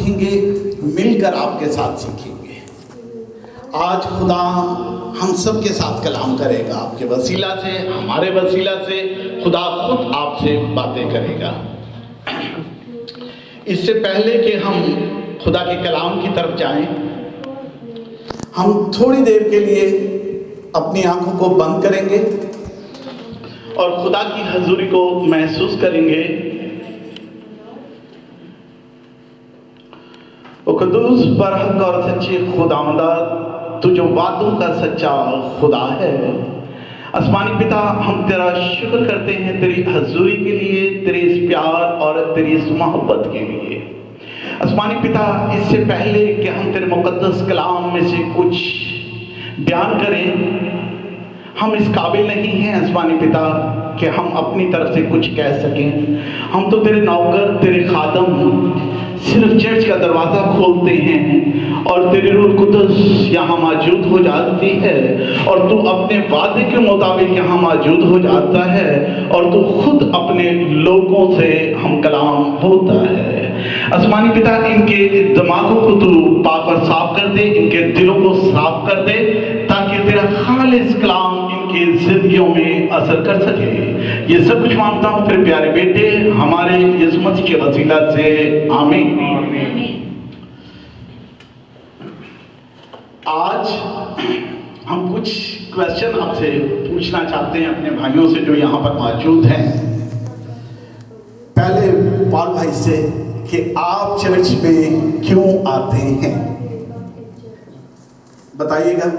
सीखेंगे, मिलकर आपके साथ सीखेंगे। आज खुदा हम सब के साथ कलाम करेगा, आपके वसीला से, हमारे वसीला से खुदा खुद आपसे बातें करेगा। इससे पहले कि हम खुदा के कलाम की तरफ जाएं, हम थोड़ी देर के लिए अपनी आंखों को बंद करेंगे और खुदा की हजूरी को महसूस करेंगे। ओ कुदूस बरहक और सच्चे खुदावंदा, तू जो वादों का सच्चा खुदा है। आसमानी पिता, हम तेरा शुक्र करते हैं तेरी हजूरी के लिए, तेरे इस प्यार और तेरी इस मोहब्बत के लिए। आसमानी पिता, इससे पहले कि हम तेरे मुकद्दस कलाम में से कुछ बयान करें, हम इस काबिल नहीं हैं आसमानी पिता कि हम अपनी तरफ से कुछ कह सकें। हम तो तेरे नौकर, तेरे खादम, सिर्फ चर्च का दरवाज़ा खोलते हैं और तेरी रूह कुदस यहाँ मौजूद हो जाती है और तू अपने वादे के मुताबिक यहाँ मौजूद हो जाता है और तू खुद अपने लोगों से हम कलाम होता है। आसमानी पिता, इनके दिमागों को तू पाक और साफ कर दे, इनके दिलों को साफ कर दे, ताकि तेरा खालिस कलाम इनकी जिंदगियों में असर कर सके। ये सब कुछ मांगता हूँ तेरे प्यारे बेटे हमारे यीशु मसीह के वसीला से, आमीन। आज हम कुछ क्वेश्चन आपसे पूछना चाहते हैं अपने भाइयों से जो यहाँ पर मौजूद हैं। पहले पॉल भाई से कि आप चर्च में क्यों आते हैं, बताइएगा।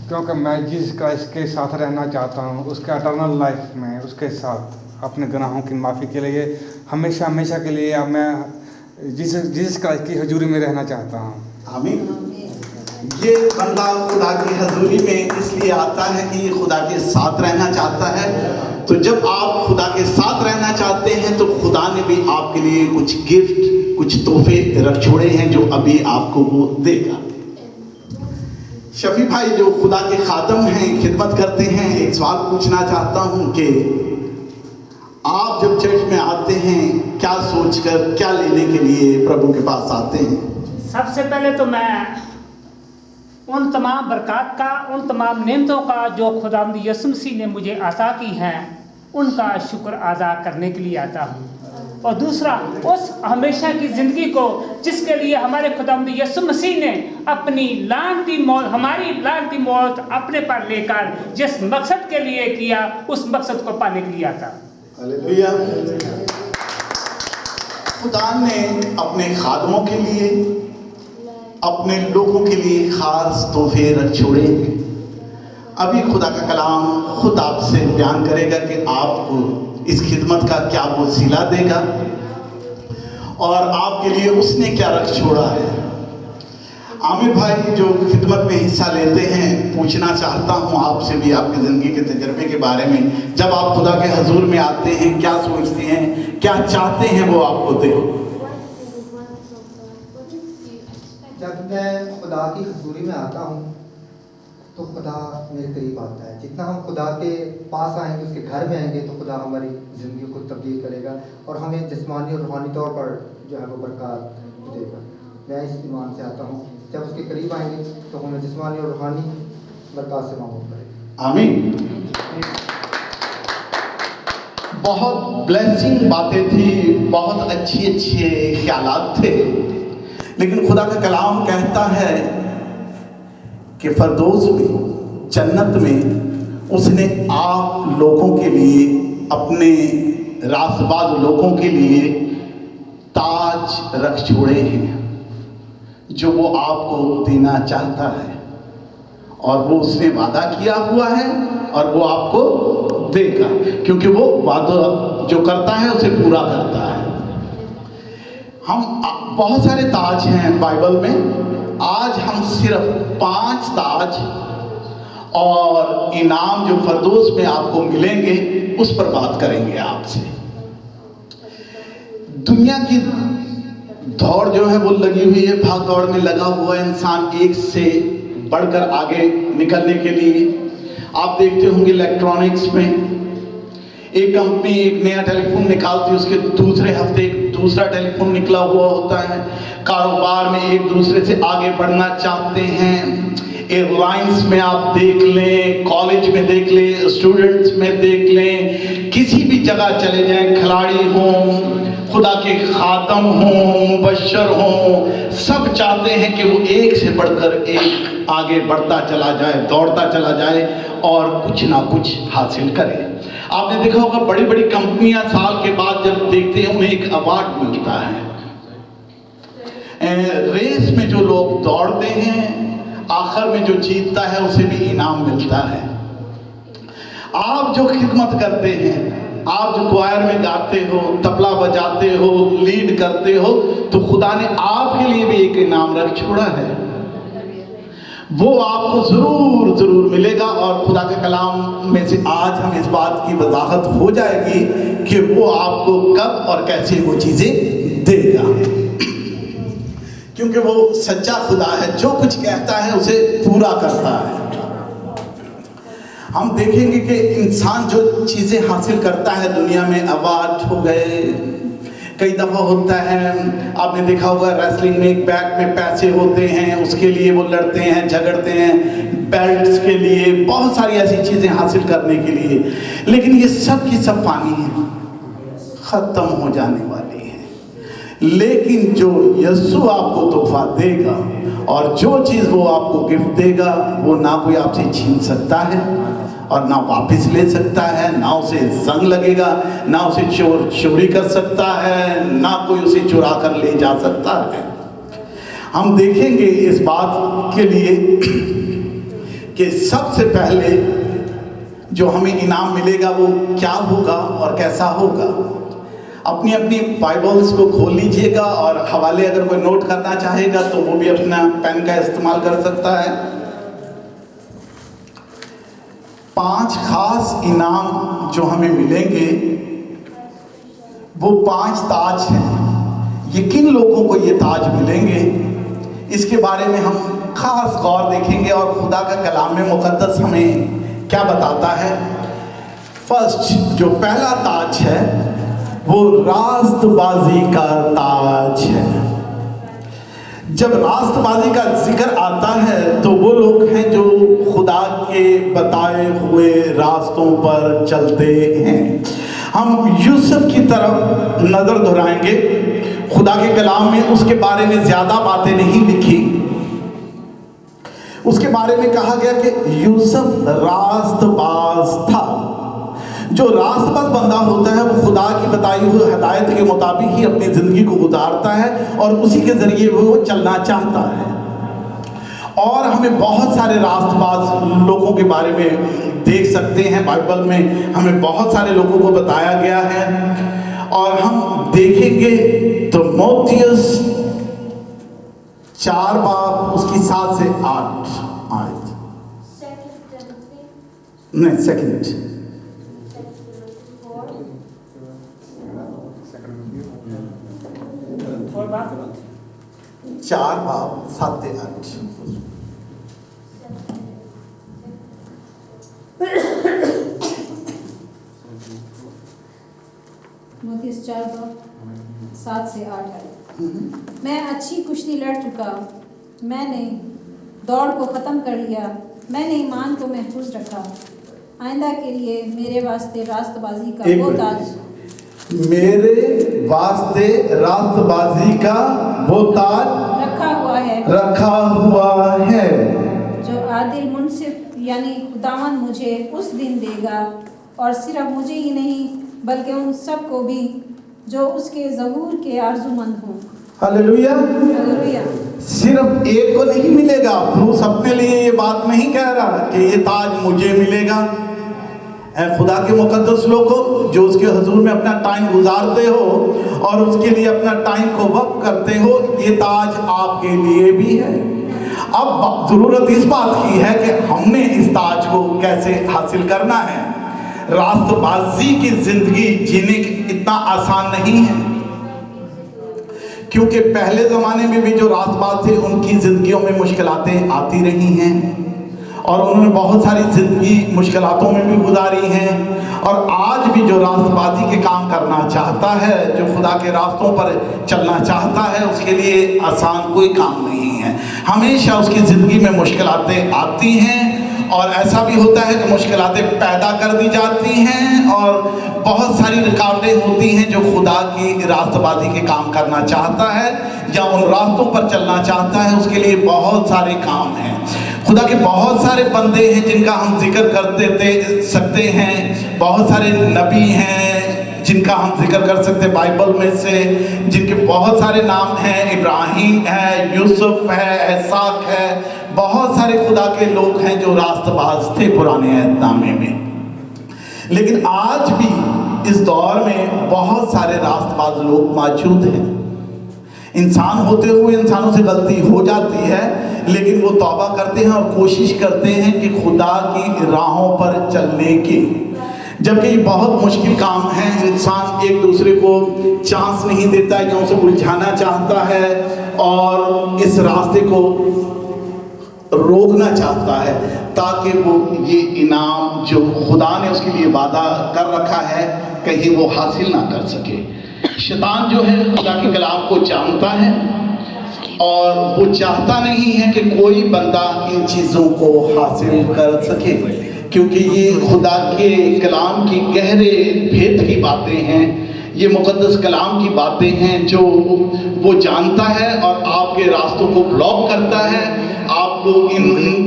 क्योंकि मैं जिस क्राइस्ट के साथ रहना चाहता हूँ, उसके एटर्नल लाइफ में उसके साथ अपने गुनाहों की माफ़ी के लिए हमेशा हमेशा के लिए अब मैं जिस क्राइस्ट की हजूरी में रहना चाहता हूँ। आमीन। ये बंदा खुदा की हजूरी में इसलिए आता है कि ये खुदा के साथ रहना चाहता है। तो जब आप खुदा के साथ रहना चाहते हैं तो खुदा ने भी आपके लिए कुछ गिफ्ट, कुछ तोहफे रख छोड़े हैं जो अभी आपको वो देगा। शफी भाई जो खुदा के खादम हैं, खिदमत करते हैं, एक सवाल पूछना चाहता हूं कि आप जब चर्च में आते हैं क्या सोचकर, क्या लेने के लिए प्रभु के पास आते हैं? सबसे पहले तो मैं उन तमाम बरकत का, उन तमाम नेमतों का जो खुदावंद यीशु मसीह ने मुझे अता की हैं, उनका शुक्र अदा करने के लिए आता हूँ। और दूसरा, उस हमेशा की ज़िंदगी को जिसके लिए हमारे खुदावंद यीशु मसीह ने अपनी लानती मौत, हमारी लानती मौत अपने पर लेकर जिस मकसद के लिए किया, उस मकसद को पाने के लिए आता। हालेलुया। खुदा ने अपने खादमों के लिए, अपने लोगों के लिए खास तोहफे रख छोड़े। अभी खुदा का कलाम खुद आपसे बयान करेगा कि आपको इस खिदमत का क्या वो सिला देगा और आपके लिए उसने क्या रख छोड़ा है। आमिर भाई जो खिदमत में हिस्सा लेते हैं, पूछना चाहता हूँ आपसे भी आपकी ज़िंदगी के तजर्बे के बारे में। जब आप खुदा के हजूर में आते हैं क्या सोचते हैं, क्या चाहते हैं वो आपको दे? जब मैं खुदा की हजूरी में आता हूँ तो खुदा मेरे करीब आता है। जितना हम खुदा के पास आएंगे, उसके घर में आएंगे, तो खुदा हमारी ज़िंदगी को तब्दील करेगा और हमें जिस्मानी और रूहानी तौर पर जो है वो बरकत देगा। मैं इस ईमान से आता हूँ, जब उसके करीब आएंगे तो हमें जिस्मानी और रूहानी बरकत से मामूल करेगा। आमीन। बहुत ब्लेसिंग बातें थी, बहुत अच्छे ख्यालात थे, लेकिन खुदा का कलाम कहता है कि फरदौस में, जन्नत में उसने आप लोगों के लिए, अपने रासबाज लोगों के लिए ताज रख छोड़े हैं जो वो आपको देना चाहता है और वो उसने वादा किया हुआ है और वो आपको देगा, क्योंकि वो वादा जो करता है उसे पूरा करता है। हम बहुत सारे ताज हैं बाइबल में, आज हम सिर्फ 5 ताज और इनाम जो फरदौस में आपको मिलेंगे उस पर बात करेंगे आपसे। दुनिया की दौड़ जो है वो लगी हुई है, भाग दौड़ में लगा हुआ है इंसान एक से बढ़कर आगे निकलने के लिए। आप देखते होंगे इलेक्ट्रॉनिक्स में एक कंपनी एक नया टेलीफोन निकालती है, उसके दूसरे हफ्ते एक दूसरा टेलीफोन निकला हुआ होता है। कारोबार में एक दूसरे से आगे बढ़ना चाहते हैं। एयरलाइंस में आप देख लें, कॉलेज में देख लें, स्टूडेंट्स में देख लें, किसी भी जगह चले जाएं, खिलाड़ी हों, खुदा के खातम हों, मुबश्शर हों, सब चाहते हैं कि वो एक से बढ़कर एक आगे बढ़ता चला जाए, दौड़ता चला जाए और कुछ ना कुछ हासिल करे। आपने देखा होगा बड़ी बड़ी कंपनियां साल के बाद जब देखते हैं उन्हें एक अवार्ड मिलता है। रेस में जो लोग दौड़ते हैं आखिर में जो जीतता है उसे भी इनाम मिलता है। आप जो खिदमत करते हैं, आप जो क्वायर में गाते हो, तबला बजाते हो, लीड करते हो, तो खुदा ने आपके लिए भी एक इनाम रख छोड़ा है। वो आपको जरूर जरूर मिलेगा और खुदा के कलाम में से आज हम इस बात की वजाहत हो जाएगी कि वो आपको कब और कैसे वो चीजें देगा, क्योंकि वो सच्चा खुदा है, जो कुछ कहता है उसे पूरा करता है। हम देखेंगे कि इंसान जो चीजें हासिल करता है दुनिया में, अवार्ड हो गए, कई दफ़ा होता है, आपने देखा होगा रेसलिंग में एक बैग में पैसे होते हैं, उसके लिए वो लड़ते हैं, झगड़ते हैं, बेल्ट्स के लिए, बहुत सारी ऐसी चीज़ें हासिल करने के लिए, लेकिन ये सब की सब फानी है, ख़त्म हो जाने वाली है। लेकिन जो यीशु आपको तोहफा देगा और जो चीज़ वो आपको गिफ्ट देगा, वो ना कोई आपसे छीन सकता है और ना वापस ले सकता है, ना उसे जंग लगेगा, ना उसे चोरी कर सकता है, ना कोई उसे चुरा कर ले जा सकता है। हम देखेंगे इस बात के लिए कि सबसे पहले जो हमें इनाम मिलेगा वो क्या होगा और कैसा होगा। अपनी अपनी बाइबल्स को खोल लीजिएगा और हवाले अगर कोई नोट करना चाहेगा तो वो भी अपना पेन का इस्तेमाल कर सकता है। 5 खास इनाम जो हमें मिलेंगे वो 5 ताज हैं। ये किन लोगों को ये ताज मिलेंगे इसके बारे में हम खास गौर देखेंगे और खुदा का कलाम में मुक़द्दस हमें क्या बताता है। फर्स्ट जो पहला ताज है वो रास्तबाजी का ताज है। जब रास्तबाजी का जिक्र आता है तो वो लोग हैं जो खुदा के बताए हुए रास्तों पर चलते हैं। हम यूसुफ की तरफ नजर दोहराएंगे। खुदा के कलाम में उसके बारे में ज्यादा बातें नहीं लिखी। उसके बारे में कहा गया कि यूसुफ रास्तबाज था। जो रास्तबाज बंदा होता है वो खुदा की बताई हुई हिदायत के मुताबिक ही अपनी ज़िंदगी को गुजारता है और उसी के ज़रिए वो चलना चाहता है। और हमें बहुत सारे रास्तबाज लोगों के बारे में देख सकते हैं। बाइबल में हमें बहुत सारे लोगों को बताया गया है और हम देखेंगे तो मोतियस 4 बाब उसकी 7 से 8 आयत नहीं सेकंड 4 बाब 7 से 8। मोतियस 4 बाब 7 से 8 है। मैं अच्छी कुश्ती लड़ चुका, मैंने दौड़ को ख़त्म कर लिया, मैंने ईमान को महफूज रखा। आइंदा के लिए मेरे वास्ते रास्तबाजी का वो ताज, मेरे वास्ते रास्तबाजी का वो ताज रखा हुआ है जो आदिल मुनसिफ यानी खुदावन मुझे उस दिन देगा, और सिर्फ मुझे ही नहीं बल्कि उन सब को भी जो उसके ज़हूर के आरज़ूमंद हों। हालेलुया। हालेलुया। सिर्फ एक को नहीं मिलेगा। ब्रूस अपने लिए ये बात नहीं कह रहा कि ये ताज मुझे मिलेगा। खुदा के मुकद्दस लोगों जो उसके हुजूर में अपना टाइम गुजारते हो और उसके लिए अपना टाइम को वक्फ करते हो, ये ताज आपके लिए भी है। अब ज़रूरत इस बात की है कि हमने इस ताज को कैसे हासिल करना है। रास्तबाजी की ज़िंदगी जीने इतना आसान नहीं है, क्योंकि पहले ज़माने में भी जो रास्तबाज थे उनकी ज़िंदगियों में मुश्किलातें आती रही हैं और उन्होंने बहुत सारी ज़िंदगी मुश्किलातों में भी गुजारी हैं, और आज भी जो रास्तबाजी के काम करना चाहता है, जो खुदा के रास्तों पर चलना चाहता है, उसके लिए आसान कोई काम नहीं है। हमेशा उसकी ज़िंदगी में मुश्किलातें आती हैं, और ऐसा भी होता है कि मुश्किलातें पैदा कर दी जाती हैं, और बहुत सारी रुकावटें होती हैं। जो खुदा की रास्तबाजी के काम करना चाहता है या उन रास्तों पर चलना चाहता है, उसके लिए बहुत सारे काम हैं। खुदा के बहुत सारे बंदे हैं जिनका हम जिक्र करते सकते हैं, बहुत सारे नबी हैं जिनका हम जिक्र कर सकते हैं बाइबल में से, जिनके बहुत सारे नाम हैं। इब्राहिम है, यूसुफ है, इसहाक है, बहुत सारे खुदा के लोग हैं जो रास्तबाज थे पुराने अहदनामे में। लेकिन आज भी इस दौर में बहुत सारे रास्तबाज लोग मौजूद हैं। इंसान होते हुए इंसानों से गलती हो जाती है, लेकिन वो तौबा करते हैं और कोशिश करते हैं कि खुदा की राहों पर चलने की, जबकि ये बहुत मुश्किल काम है। इंसान एक दूसरे को चांस नहीं देता या उसे उलझाना चाहता है और इस रास्ते को रोकना चाहता है, ताकि वो ये इनाम जो खुदा ने उसके लिए वादा कर रखा है कहीं वो हासिल ना कर सके। शैतान जो है खुदा के कलाम को जानता है, और वो चाहता नहीं है कि कोई बंदा इन चीज़ों को हासिल कर सके, क्योंकि ये खुदा के कलाम की गहरे भेद की बातें हैं, ये मुक़द्दस कलाम की बातें हैं जो वो जानता है और आपके रास्तों को ब्लॉक करता है। आपको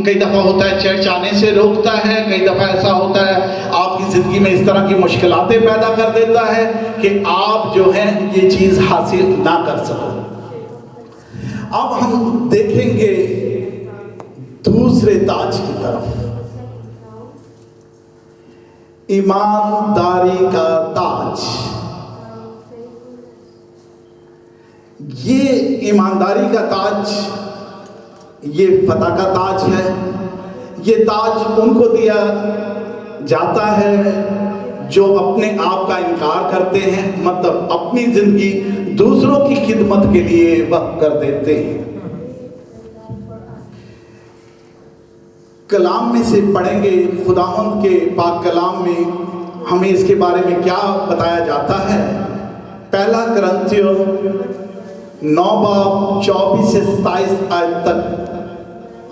कई दफ़ा होता है चर्च आने से रोकता है, कई दफ़ा ऐसा होता है आपकी ज़िंदगी में इस तरह की मुश्किलातें पैदा कर देता है कि आप जो है ये चीज़ हासिल ना कर सको। अब हम देखेंगे दूसरे ताज की तरफ, ईमानदारी का ताज। ये ईमानदारी का ताज, ये फतह का ताज है। ये ताज उनको दिया जाता है जो अपने आप का इनकार करते हैं, मतलब अपनी जिंदगी दूसरों की खिदमत के लिए वक्फ कर देते हैं। कलाम में से पढ़ेंगे, खुदावंद के पाक कलाम में हमें इसके बारे में क्या बताया जाता है। पहला कुरिन्थियों 9 बाब 24 से 27 आयत तक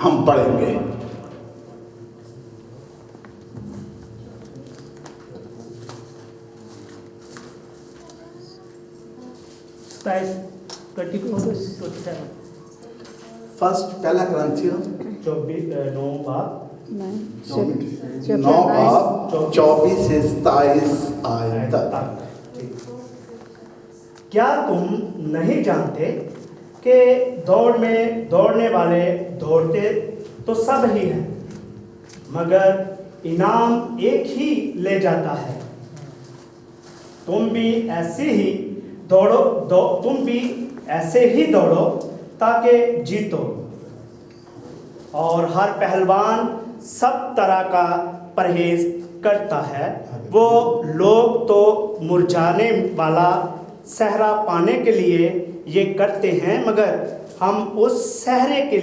हम पढ़ेंगे। फर्स्ट पहला कुरिन्थियों 9 बाब 24 से 27 आयत तक। क्या तुम नहीं जानते कि दौड़ में दौड़ने वाले दौड़ते तो सब ही हैं, मगर इनाम एक ही ले जाता है। तुम भी ऐसे ही दौड़ो ताकि जीतो। और हर पहलवान सब तरह का परहेज करता है। वो लोग तो मुरझाने वाला सहरा पाने के लिए ये करते हैं, मगर हम उस सहरे के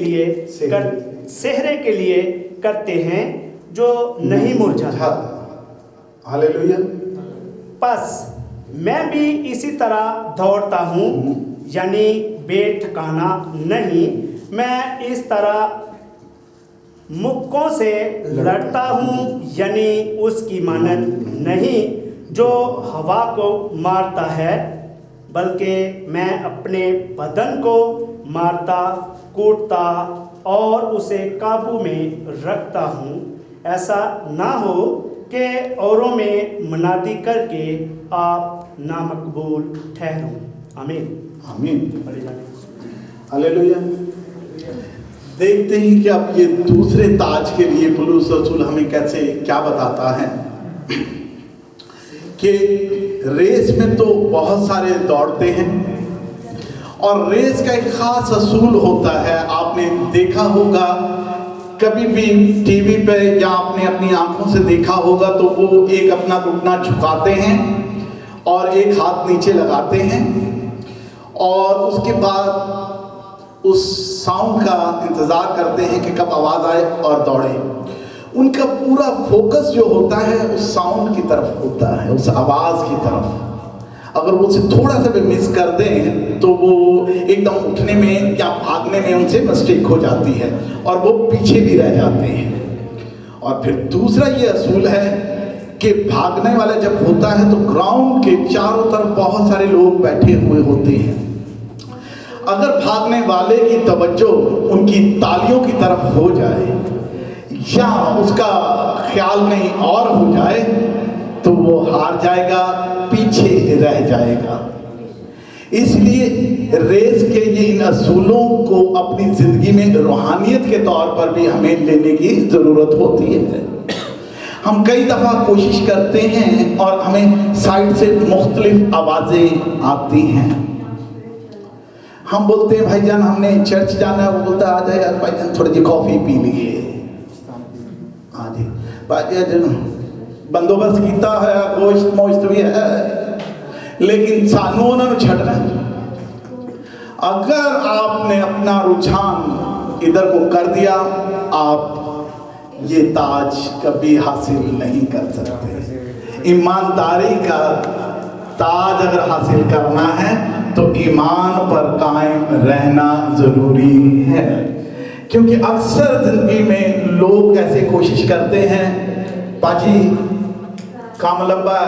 लिए करते हैं जो नहीं मुरझाता। हालेलुया। बस मैं भी इसी तरह दौड़ता हूँ, यानी बेठिकाना नहीं। मैं इस तरह मुक्कों से लड़ता हूँ, यानी उसकी मानद नहीं जो हवा को मारता है, बल्कि मैं अपने बदन को मारता कूटता और उसे काबू में रखता हूँ। ऐसा ना हो कि औरों में मनादी करके आप नामकबूल ठहरो। आमीन आमीन। हालेलुया। देखते हैं कि अब ये दूसरे ताज के लिए पौलुस रसूल हमें कैसे क्या बताता है कि रेस में तो बहुत सारे दौड़ते हैं, और रेस का एक खास असूल होता है। आपने देखा होगा कभी भी टीवी पे या आपने अपनी आंखों से देखा होगा, तो वो एक अपना घुटना झुकाते हैं और एक हाथ नीचे लगाते हैं, और उसके बाद उस साउंड का इंतज़ार करते हैं कि कब आवाज़ आए और दौड़े। उनका पूरा फोकस जो होता है उस साउंड की तरफ होता है, उस आवाज़ की तरफ। अगर वो उसे थोड़ा सा भी मिस कर दें तो वो एकदम उठने में या भागने में उनसे मिस्टेक हो जाती है और वो पीछे भी रह जाते हैं। और फिर दूसरा ये असूल है कि भागने वाला जब होता है तो ग्राउंड के चारों तरफ बहुत सारे लोग बैठे हुए होते हैं। अगर भागने वाले की तवज्जो उनकी तालियों की तरफ हो जाए या उसका ख्याल कहीं और हो जाए तो वो हार जाएगा, पीछे रह जाएगा। इसलिए रेस के ये इन असूलों को अपनी ज़िंदगी में रूहानियत के तौर पर भी हमें लेने की ज़रूरत होती है। हम कई दफ़ा कोशिश करते हैं और हमें साइड से मुख्तलिफ आवाज़ें आती हैं। हम बोलते हैं भाईजान हमने चर्च जाना है, वो बोलता है आ जाए यार भाईजान थोड़ी जी कॉफ़ी पी लिए। हाँ जी भाईजान बंदोबस्त किया है, गोश्त मोश्त भी है, लेकिन सानू उन्होंने छड़ना। अगर आपने अपना रुझान इधर को कर दिया, आप ये ताज कभी हासिल नहीं कर सकते। ईमानदारी का ताज अगर हासिल करना है तो ईमान पर कायम रहना ज़रूरी है। क्योंकि अक्सर ज़िंदगी में लोग ऐसे कोशिश करते हैं, पाजी काम लब्बा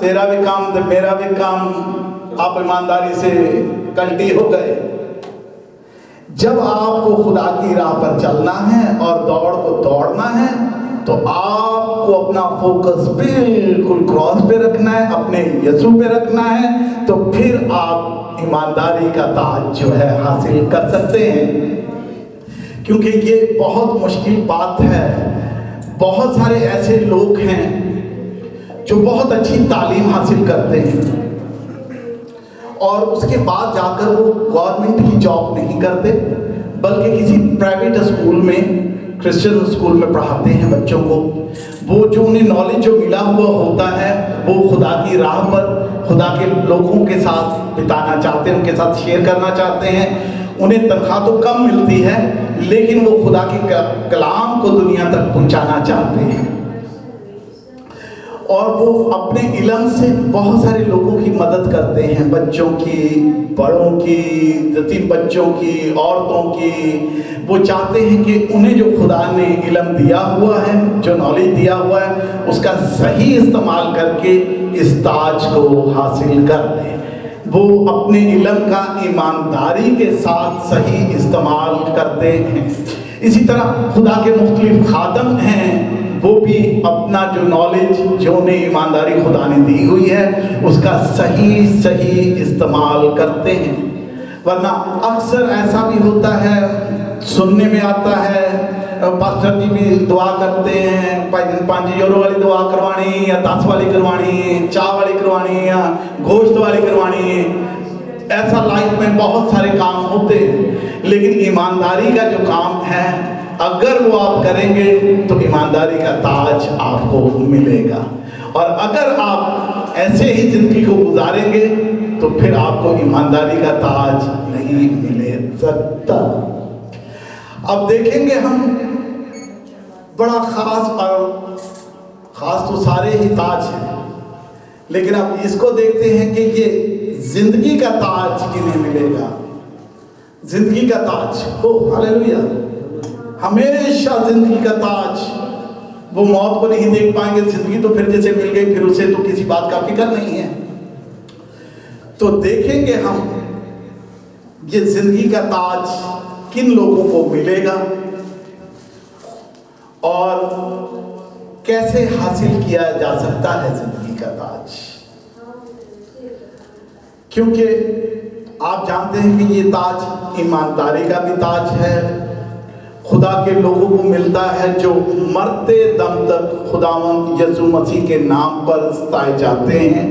तेरा भी काम तो मेरा भी काम, आप ईमानदारी से कल्टी हो गए। जब आपको खुदा की राह पर चलना है और दौड़ को दौड़ना है तो आपको अपना फोकस बिल्कुल क्रॉस पे रखना है, अपने यीशु पे रखना है, तो फिर आप ईमानदारी का ताज जो है हासिल कर सकते हैं। क्योंकि ये बहुत मुश्किल बात है। बहुत सारे ऐसे लोग हैं जो बहुत अच्छी तालीम हासिल करते हैं और उसके बाद जाकर वो गवर्नमेंट की जॉब नहीं करते, बल्कि किसी प्राइवेट स्कूल में, क्रिश्चियन स्कूल में पढ़ाते हैं बच्चों को। वो जो उन्हें नॉलेज जो मिला हुआ होता है वो खुदा की राह पर खुदा के लोगों के साथ बिताना चाहते हैं, उनके साथ शेयर करना चाहते हैं। उन्हें तनख्वाह तो कम मिलती है लेकिन वो खुदा की कलाम को दुनिया तक पहुंचाना चाहते हैं और वो अपने इल्म से बहुत सारे लोगों की मदद करते हैं, बच्चों की, बड़ों की, यतीम बच्चों की, औरतों की। वो चाहते हैं कि उन्हें जो खुदा ने इल्म दिया हुआ है, जो नॉलेज दिया हुआ है, उसका सही इस्तेमाल करके इस ताज को हासिल कर लें। वो अपने इल्म का ईमानदारी के साथ सही इस्तेमाल करते हैं। इसी तरह खुदा के मुख्तलिफ खादम हैं, वो भी अपना जो नॉलेज, जो उन्हें ईमानदारी खुदा ने दी हुई है, उसका सही इस्तेमाल करते हैं। वरना अक्सर ऐसा भी होता है, सुनने में आता है, पास्टर जी भी दुआ करते हैं, 5 यूरो वाली दुआ करवानी या 10 वाली करवानी, चाय वाली करवानी या गोश्त वाली करवानी। ऐसा लाइफ में बहुत सारे काम होते हैं, लेकिन ईमानदारी का जो काम है अगर वो आप करेंगे तो ईमानदारी का ताज आपको मिलेगा। और अगर आप ऐसे ही जिंदगी को गुजारेंगे तो फिर आपको ईमानदारी का ताज नहीं मिले सकता। अब देखेंगे हम बड़ा खास, और खास तो सारे ही ताज हैं, लेकिन अब इसको देखते हैं कि ये जिंदगी का ताज किन्हें मिलेगा। जिंदगी का ताज, ओ हालेलुया, हमेशा जिंदगी का ताज। वो मौत को नहीं देख पाएंगे, जिंदगी तो फिर जैसे मिल गई, फिर उसे तो किसी बात का फिक्र नहीं है। तो देखेंगे हम ये जिंदगी का ताज किन लोगों को मिलेगा और कैसे हासिल किया जा सकता है जिंदगी का ताज। क्योंकि आप जानते हैं कि ये ताज ईमानदारी का भी ताज है, खुदा के लोगों को मिलता है जो मरते दम तक खुदावंद यीशु मसीह के नाम पर सताए जाते हैं।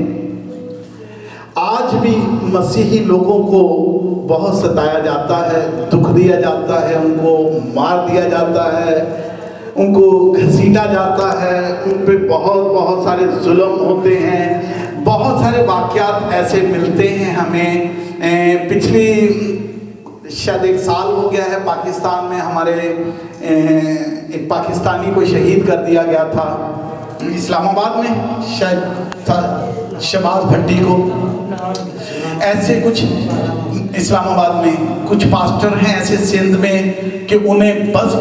आज भी मसीही लोगों को बहुत सताया जाता है, दुख दिया जाता है, उनको मार दिया जाता है, उनको घसीटा जाता है, उन पे बहुत सारे जुल्म होते हैं। बहुत सारे वाक़यात ऐसे मिलते हैं हमें। पिछली शायद 1 साल हो गया है, पाकिस्तान में हमारे एक पाकिस्तानी को शहीद कर दिया गया था इस्लामाबाद में, शायद था शहबाज भट्टी को। ऐसे कुछ इस्लामाबाद में कुछ पास्टर हैं ऐसे सिंध में कि उन्हें बस